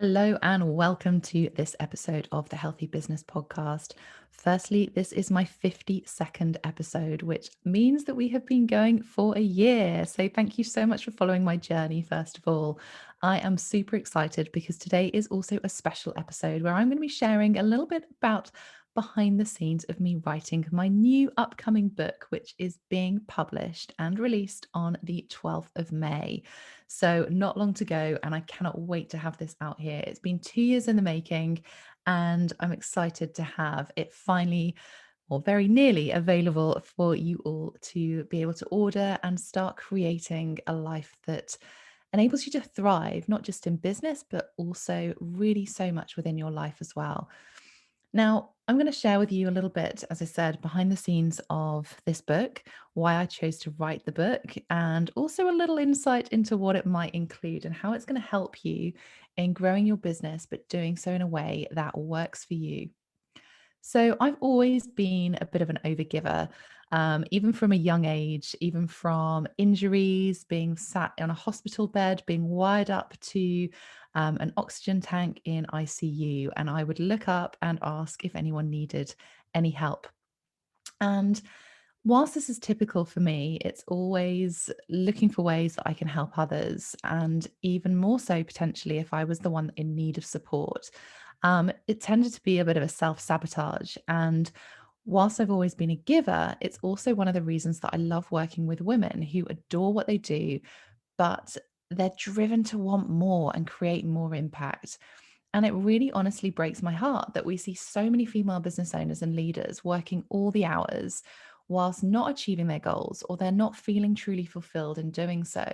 Hello and welcome to this episode of the Healthy Business Podcast. Firstly, this is my 52nd episode, which means that we have been going for a year. So thank you so much for following my journey, first of all. I am super excited because today is also a special episode where I'm going to be sharing a little bit about behind the scenes of me writing my new upcoming book, which is being published and released on the 12th of May. So, not long to go, and I cannot wait to have this out here. It's been 2 years in the making, and I'm excited to have it finally or very nearly available for you all to be able to order and start creating a life that enables you to thrive, not just in business, but also really so much within your life as well. Now, I'm going to share with you a little bit, as I said, behind the scenes of this book, why I chose to write the book, and also a little insight into what it might include and how it's going to help you in growing your business, but doing so in a way that works for you. So I've always been a bit of an overgiver, even from a young age, even from injuries, being sat on a hospital bed, being wired up to an oxygen tank in ICU. And I would look up and ask if anyone needed any help. And whilst this is typical for me, it's always looking for ways that I can help others. And even more so, potentially, if I was the one in need of support. It tended to be a bit of a self sabotage. And whilst I've always been a giver, it's also one of the reasons that I love working with women who adore what they do, but they're driven to want more and create more impact. And it really honestly breaks my heart that we see so many female business owners and leaders working all the hours whilst not achieving their goals, or they're not feeling truly fulfilled in doing so.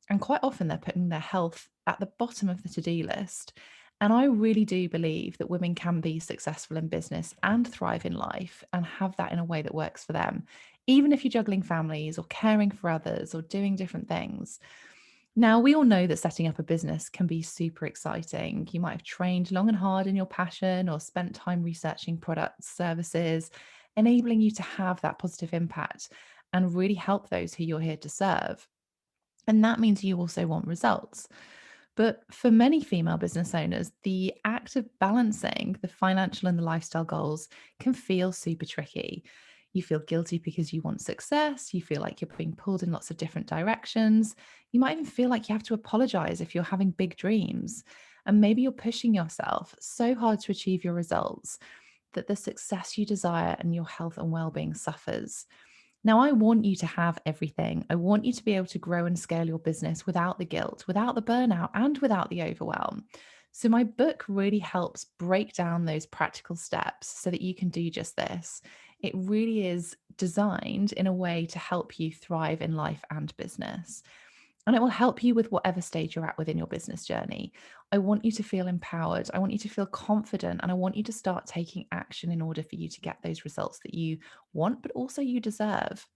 And quite often they're putting their health at the bottom of the to-do list. And I really do believe that women can be successful in business and thrive in life and have that in a way that works for them, even if you're juggling families or caring for others or doing different things. Now, we all know that setting up a business can be super exciting. You might have trained long and hard in your passion or spent time researching products, services, enabling you to have that positive impact and really help those who you're here to serve. And that means you also want results. But for many female business owners, the act of balancing the financial and the lifestyle goals can feel super tricky. You feel guilty because you want success. You feel like you're being pulled in lots of different directions. You might even feel like you have to apologize if you're having big dreams. And maybe you're pushing yourself so hard to achieve your results that the success you desire and your health and well being suffers. Now, I want you to have everything. I want you to be able to grow and scale your business without the guilt, without the burnout, and without the overwhelm. So, my book really helps break down those practical steps so that you can do just this. It really is designed in a way to help you thrive in life and business. And it will help you with whatever stage you're at within your business journey. I want you to feel empowered. I want you to feel confident. And I want you to start taking action in order for you to get those results that you want, but also you deserve.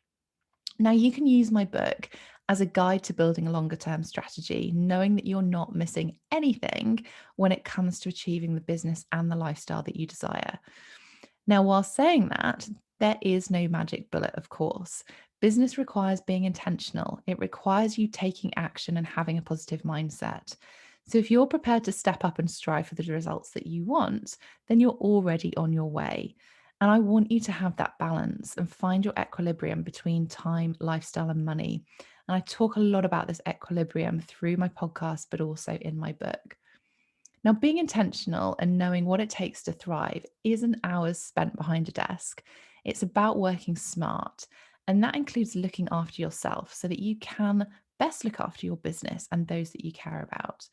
Now, you can use my book as a guide to building a longer term strategy, knowing that you're not missing anything when it comes to achieving the business and the lifestyle that you desire. Now, while saying that, there is no magic bullet, of course. Business requires being intentional, it requires you taking action and having a positive mindset. So, if you're prepared to step up and strive for the results that you want, then you're already on your way. And I want you to have that balance and find your equilibrium between time, lifestyle, and money. And I talk a lot about this equilibrium through my podcast, but also in my book. Now, being intentional and knowing what it takes to thrive isn't hours spent behind a desk. It's about working smart. And that includes looking after yourself so that you can best look after your business and those that you care about.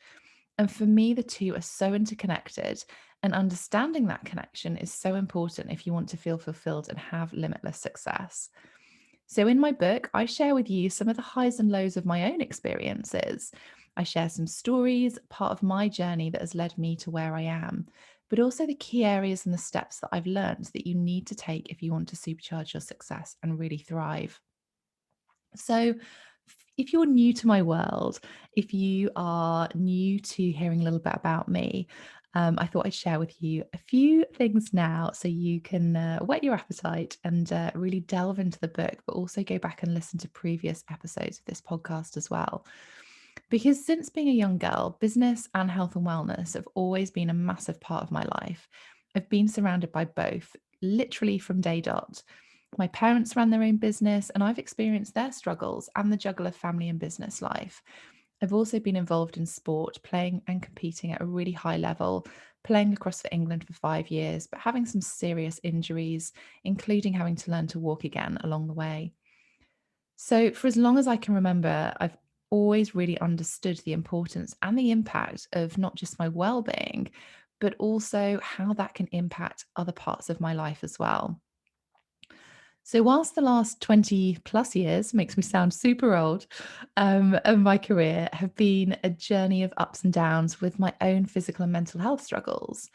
And for me, the two are so interconnected, and understanding that connection is so important if you want to feel fulfilled and have limitless success. So, in my book, I share with you some of the highs and lows of my own experiences. I share some stories, part of my journey that has led me to where I am, but also the key areas and the steps that I've learned that you need to take if you want to supercharge your success and really thrive. So, if you're new to my world, if you are new to hearing a little bit about me, I thought I'd share with you a few things now so you can whet your appetite and really delve into the book, but also go back and listen to previous episodes of this podcast as well. Because since being a young girl, business and health and wellness have always been a massive part of my life. I've been surrounded by both, literally from day dot. My parents ran their own business, and I've experienced their struggles and the juggle of family and business life. I've also been involved in sport, playing and competing at a really high level, playing across for England for 5 years, but having some serious injuries, including having to learn to walk again along the way. So, for as long as I can remember, I've always really understood the importance and the impact of not just my well being, but also how that can impact other parts of my life as well. So, whilst the last 20 plus years makes me sound super old, of my career have been a journey of ups and downs with my own physical and mental health struggles,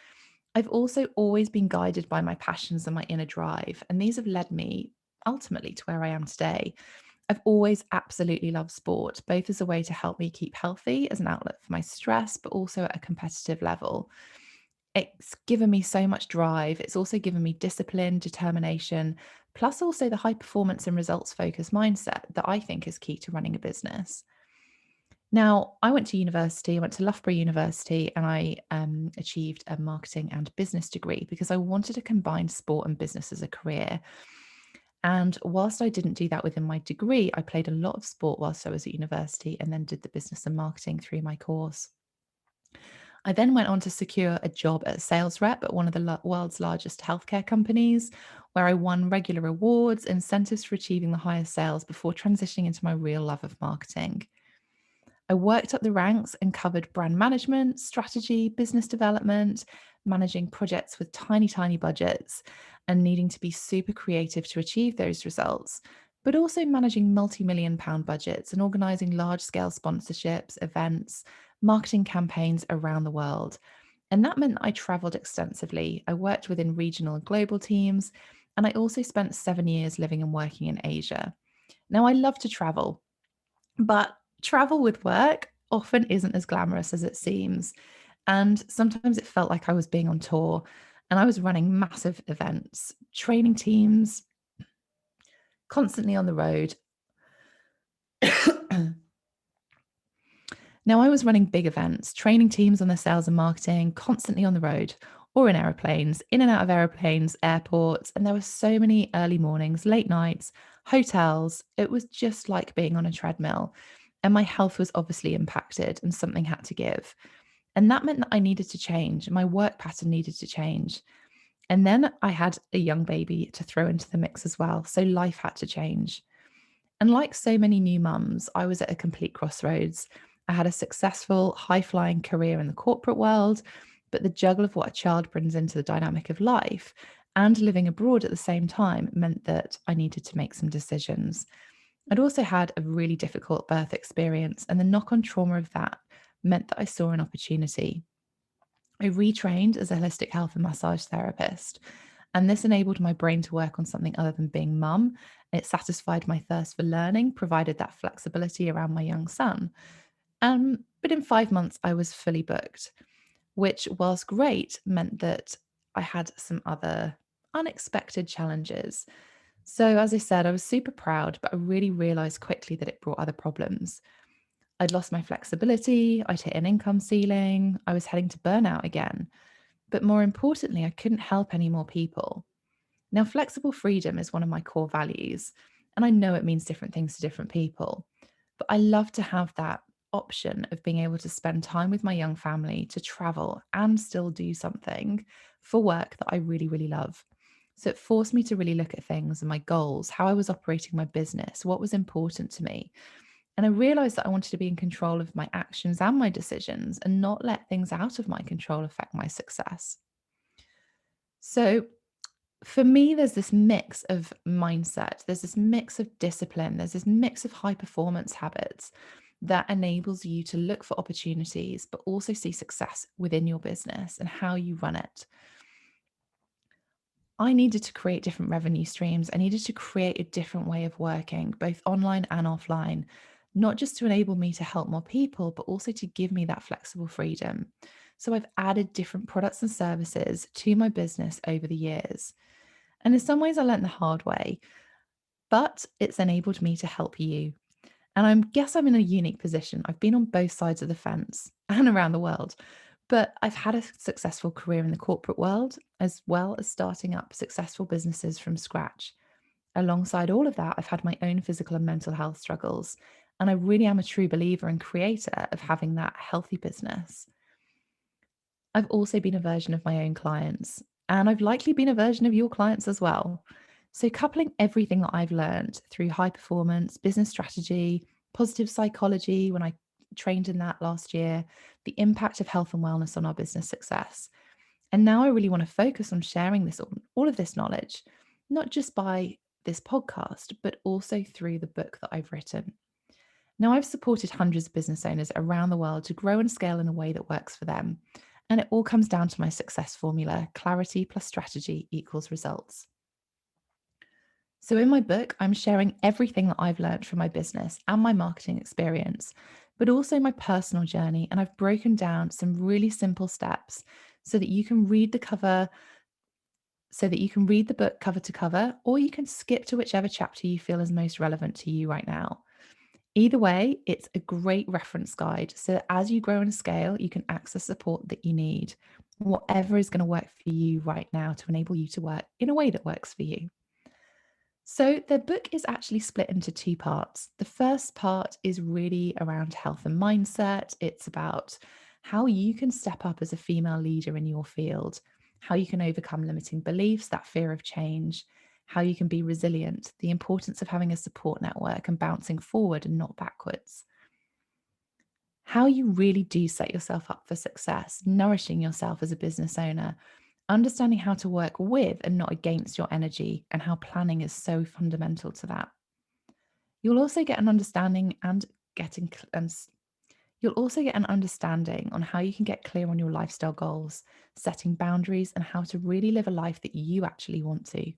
I've also always been guided by my passions and my inner drive. And these have led me ultimately to where I am today. I've always absolutely loved sport, both as a way to help me keep healthy, as an outlet for my stress, but also at a competitive level. It's given me so much drive. It's also given me discipline, determination, plus also the high performance and results focused mindset that I think is key to running a business. Now, I went to university, I went to Loughborough University, and I achieved a marketing and business degree because I wanted to combine sport and business as a career. And whilst I didn't do that within my degree, I played a lot of sport whilst I was at university and then did the business and marketing through my course. I then went on to secure a job as a sales rep at one of the world's largest healthcare companies, where I won regular awards, incentives for achieving the highest sales before transitioning into my real love of marketing. I worked up the ranks and covered brand management, strategy, business development, managing projects with tiny, tiny budgets and needing to be super creative to achieve those results, but also managing multi-million pound budgets and organizing large scale sponsorships, events, marketing campaigns around the world. And that meant that I traveled extensively. I worked within regional and global teams, and I also spent 7 years living and working in Asia. Now, I love to travel, but travel with work often isn't as glamorous as it seems. And sometimes it felt like I was being on tour and I was running massive events, training teams, constantly on the road. Now, I was running big events, training teams on their sales and marketing, constantly on the road or in aeroplanes, in and out of aeroplanes, airports. And there were so many early mornings, late nights, hotels. It was just like being on a treadmill. And my health was obviously impacted and something had to give. And that meant that I needed to change. My work pattern needed to change. And then I had a young baby to throw into the mix as well. So life had to change. And like so many new mums, I was at a complete crossroads. I had a successful, high flying career in the corporate world, but the juggle of what a child brings into the dynamic of life and living abroad at the same time meant that I needed to make some decisions. I'd also had a really difficult birth experience, and the knock on trauma of that meant that I saw an opportunity. I retrained as a holistic health and massage therapist, and this enabled my brain to work on something other than being mum. It satisfied my thirst for learning, provided that flexibility around my young son. But in 5 months, I was fully booked, which, whilst great, meant that I had some other unexpected challenges. So, as I said, I was super proud, but I really realized quickly that it brought other problems. I'd lost my flexibility, I'd hit an income ceiling, I was heading to burnout again. But more importantly, I couldn't help any more people. Now, flexible freedom is one of my core values, and I know it means different things to different people. But I love to have that option of being able to spend time with my young family, to travel and still do something for work that I really, really love. So it forced me to really look at things and my goals, how I was operating my business, what was important to me. And I realized that I wanted to be in control of my actions and my decisions and not let things out of my control affect my success. So for me, there's this mix of mindset, there's this mix of discipline, there's this mix of high performance habits that enables you to look for opportunities, but also see success within your business and how you run it. I needed to create different revenue streams. I needed to create a different way of working, both online and offline, not just to enable me to help more people, but also to give me that flexible freedom. So I've added different products and services to my business over the years. And in some ways, I learned the hard way, but it's enabled me to help you. And I guess I'm in a unique position. I've been on both sides of the fence and around the world, but I've had a successful career in the corporate world, as well as starting up successful businesses from scratch. Alongside all of that, I've had my own physical and mental health struggles. And I really am a true believer and creator of having that healthy business. I've also been a version of my own clients, and I've likely been a version of your clients as well. So, coupling everything that I've learned through high performance, business strategy, positive psychology, when I trained in that last year, the impact of health and wellness on our business success. And now I really want to focus on sharing all of this knowledge, not just by this podcast, but also through the book that I've written. Now, I've supported hundreds of business owners around the world to grow and scale in a way that works for them. And it all comes down to my success formula: clarity plus strategy equals results. So, in my book, I'm sharing everything that I've learned from my business and my marketing experience, but also my personal journey. And I've broken down some really simple steps so that you can read the book cover to cover, or you can skip to whichever chapter you feel is most relevant to you right now. Either way, it's a great reference guide so that as you grow and scale, you can access support that you need, whatever is going to work for you right now to enable you to work in a way that works for you. So, the book is actually split into two parts. The first part is really around health and mindset. It's about how you can step up as a female leader in your field, how you can overcome limiting beliefs, that fear of change, how you can be resilient, the importance of having a support network and bouncing forward and not backwards, how you really do set yourself up for success, nourishing yourself as a business owner, understanding how to work with and not against your energy, and how planning is so fundamental to that. You'll also get an understanding and getting cl- and s- You'll also get an understanding on how you can get clear on your lifestyle goals, setting boundaries, and how to really live a life that you actually want to.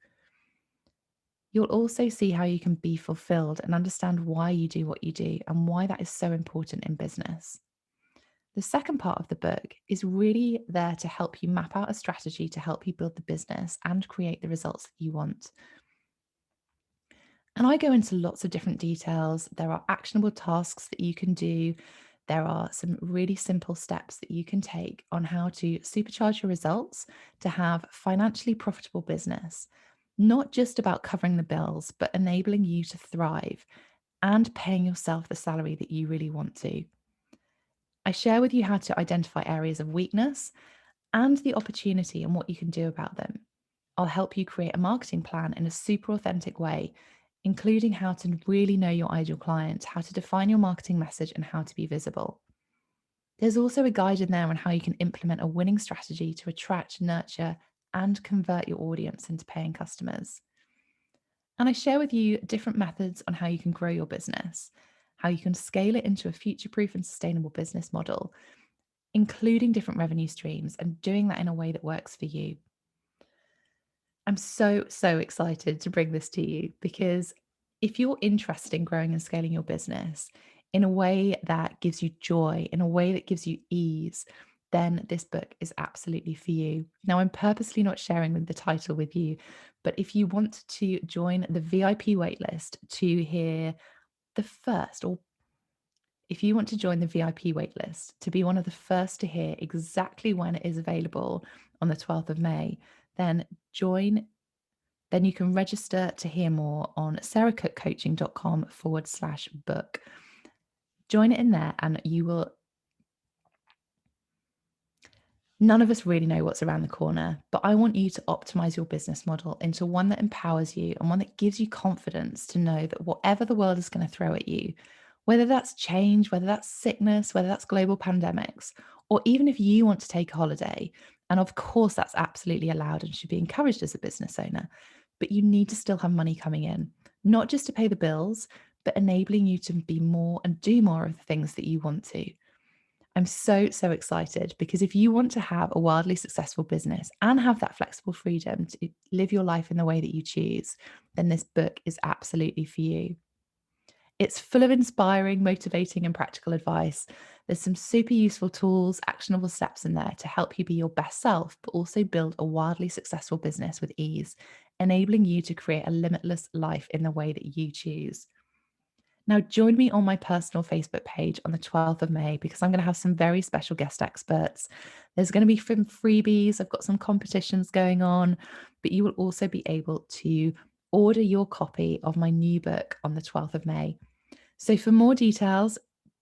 You'll also see how you can be fulfilled and understand why you do what you do and why that is so important in business. The second part of the book is really there to help you map out a strategy to help you build the business and create the results that you want. And I go into lots of different details. There are actionable tasks that you can do. There are some really simple steps that you can take on how to supercharge your results to have financially profitable business, not just about covering the bills, but enabling you to thrive and paying yourself the salary that you really want to. I share with you how to identify areas of weakness and the opportunity and what you can do about them. I'll help you create a marketing plan in a super authentic way, including how to really know your ideal client, how to define your marketing message, and how to be visible. There's also a guide in there on how you can implement a winning strategy to attract, nurture, and convert your audience into paying customers. And I share with you different methods on how you can grow your business, how you can scale it into a future proof and sustainable business model, including different revenue streams and doing that in a way that works for you. I'm so excited to bring this to you because if you're interested in growing and scaling your business in a way that gives you joy, in a way that gives you ease, then this book is absolutely for you. Now, I'm purposely not sharing the title with you, but if you want to join the VIP waitlist to hear the first, or if you want to join the VIP waitlist to be one of the first to hear exactly when it is available on the 12th of May, then join. Then you can register to hear more on sarahcookcoaching.com/book. Join it in there and you will. None of us really know what's around the corner, but I want you to optimize your business model into one that empowers you and one that gives you confidence to know that whatever the world is going to throw at you, whether that's change, whether that's sickness, whether that's global pandemics, or even if you want to take a holiday, and of course that's absolutely allowed and should be encouraged as a business owner, but you need to still have money coming in, not just to pay the bills, but enabling you to be more and do more of the things that you want to. I'm so excited because if you want to have a wildly successful business and have that flexible freedom to live your life in the way that you choose, then this book is absolutely for you. It's full of inspiring, motivating, and practical advice. There's some super useful tools, actionable steps in there to help you be your best self, but also build a wildly successful business with ease, enabling you to create a limitless life in the way that you choose. Now, join me on my personal Facebook page on the 12th of May because I'm going to have some very special guest experts. There's going to be some freebies. I've got some competitions going on, but you will also be able to order your copy of my new book on the 12th of May. So for more details,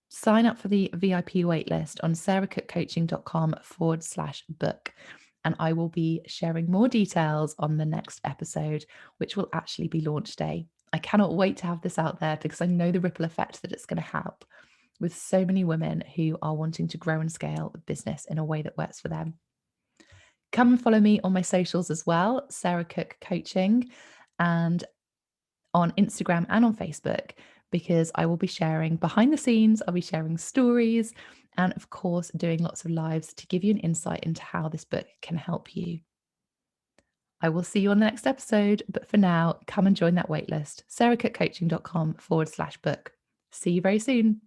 sign up for the VIP waitlist on sarahcookcoaching.com/book. And I will be sharing more details on the next episode, which will actually be launch day. I cannot wait to have this out there because I know the ripple effect that it's going to have with so many women who are wanting to grow and scale a business in a way that works for them. Come and follow me on my socials as well, Sarah Cook Coaching, and on Instagram and on Facebook, because I will be sharing behind the scenes, I'll be sharing stories, and of course, doing lots of lives to give you an insight into how this book can help you. I will see you on the next episode, but for now, come and join that waitlist, sarahcookcoaching.com/book. See you very soon.